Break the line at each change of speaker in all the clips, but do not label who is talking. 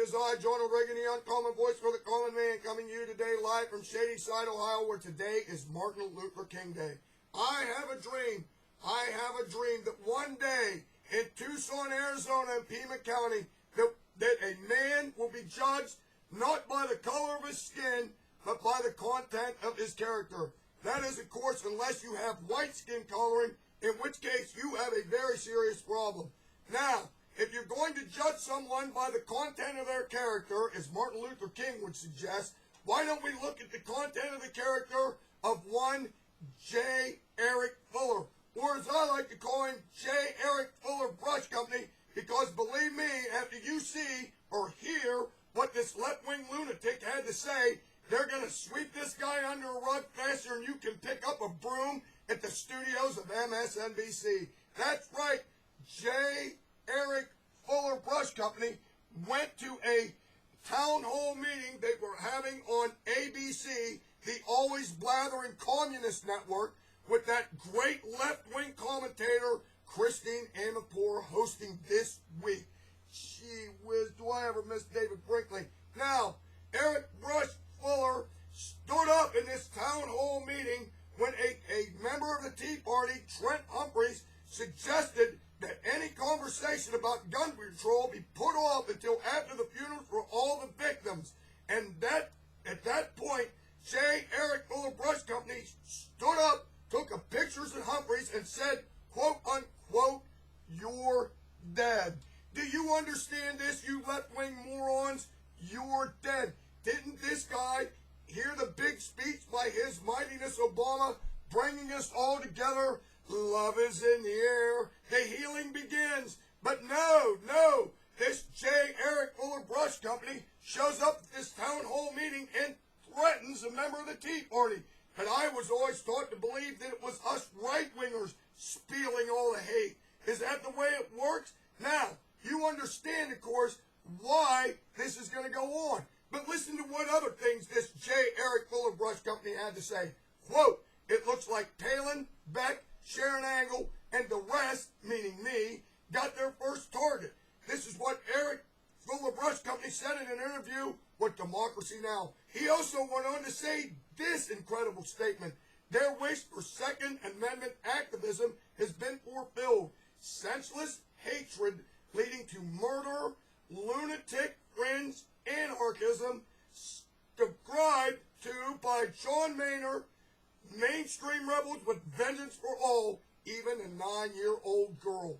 is I, Jonald Reagan, the uncommon voice for the common man, coming to you today live from Shadyside, Ohio, where today is Martin Luther King Day. I have a dream that one day in Tucson, Arizona, and Pima County, that a man will be judged not by the color of his skin, but by the content of his character. That is, of course, unless you have white skin coloring, in which case you have a very serious problem. Now, if you're going to judge someone by the content of their character, as Martin Luther King would suggest, why don't we look at the content of the character of one J. Eric Fuller, or as I like to call him, J. Eric Fuller Brush Company, because believe me, after you see or hear what this left-wing lunatic had to say, they're going to sweep this guy under a rug faster than you can pick up a broom at the studios of MSNBC. That's right, J. Eric Fuller Brush Company went to a town hall meeting they were having on ABC, the always blathering communist network, with that great left-wing commentator, Christine Amanpour, hosting this week. Gee whiz, do I ever miss David Brinkley? Now, Eric Brush Fuller stood up in this town hall meeting when a member of the Tea Party, Trent Humphreys, suggested that any conversation about gun control be put off until after the funeral for all the victims. And at that point, J. Eric Fuller Brush Company stood up, took a pictures of Humphreys, and said, quote unquote, "You're dead." Do you understand this, you left-wing morons? You're dead. Didn't this guy hear the big speech by His Mightiness Obama, bringing us all together? Love is in the air. The healing begins. But no. This J. Eric Fuller Brush Company shows up at this town hall meeting and threatens a member of the Tea Party. And I was always taught to believe that it was us right-wingers spieling all the hate. Is that the way it works? Now, you understand, of course, why this is going to go on. But listen to what other things this J. Eric Fuller Brush Company had to say. Quote, "It looks like Palin, Beck, Sharon Angle, and the rest, meaning me, got their first target." This is what Eric Fuller Brush Company said in an interview with Democracy Now! He also went on to say this incredible statement: "Their wish for Second Amendment activism has been fulfilled. Senseless hatred leading to murder, lunatic fringe anarchism, subscribed to by John Maynard, mainstream rebels with vengeance for all, even a 9-year-old girl."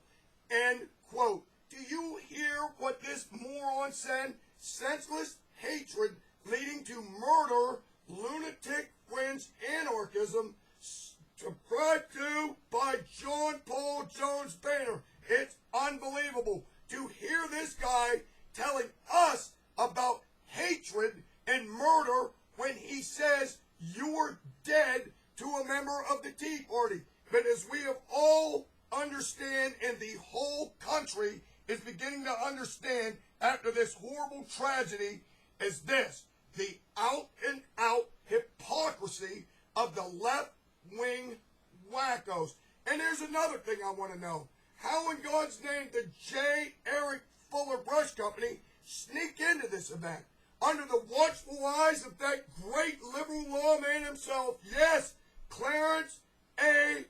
End quote. Do you hear what this moron said? Senseless hatred leading to murder, lunatic fringe anarchism, subscribed to by John Paul Jones Boehner. It's unbelievable to hear this guy telling us about hatred and murder when he says you're dead to a member of the Tea Party. But as we have all understand, and the whole country is beginning to understand after this horrible tragedy, is this: the out-and-out hypocrisy of the left-wing wackos. And there's another thing I want to know. How in God's name did J. Eric Fuller Brush Company sneak into this event under the watchful eyes of that great liberal lawman himself? Yes, Clarence A.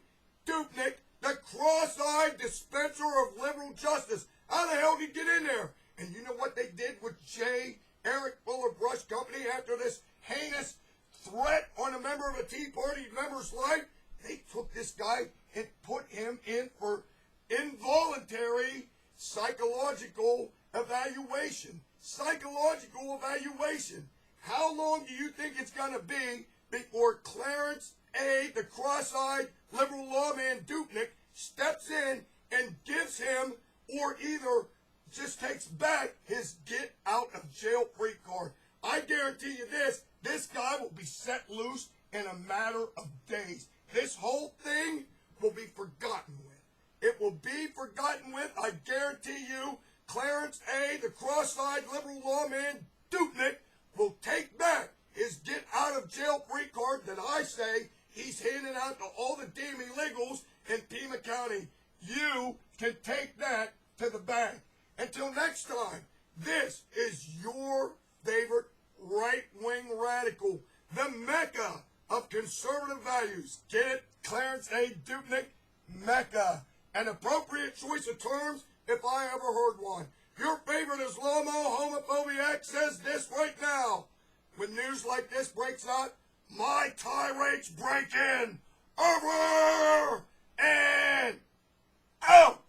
Dupnick, the cross-eyed dispenser of liberal justice. How the hell did he get in there? And you know what they did with J. Eric Fuller Brush Company after this heinous threat on a member of a Tea Party member's life? They took this guy and put him in for involuntary psychological evaluation. Psychological evaluation. How long do you think it's going to be before Clarence A., the cross-eyed liberal lawman Dupnick, steps in and gives him, or either just takes back, his get-out-of-jail-free card? I guarantee you this guy will be set loose in a matter of days. This whole thing will be forgotten with. It will be forgotten with, I guarantee you. Clarence A., the cross-eyed liberal lawman Dupnick, will take back his get-out-of-jail-free card that I say he's handing out to all the damn illegals in Pima County. You can take that to the bank. Until next time, This is your favorite right-wing radical, the Mecca of conservative values. Get it? Clarence A. Dupnick, Mecca. An appropriate choice of terms if I ever heard one. Your favorite Islamo homophobiac says this right now. When news like this breaks out, my tirades break in. Over and out.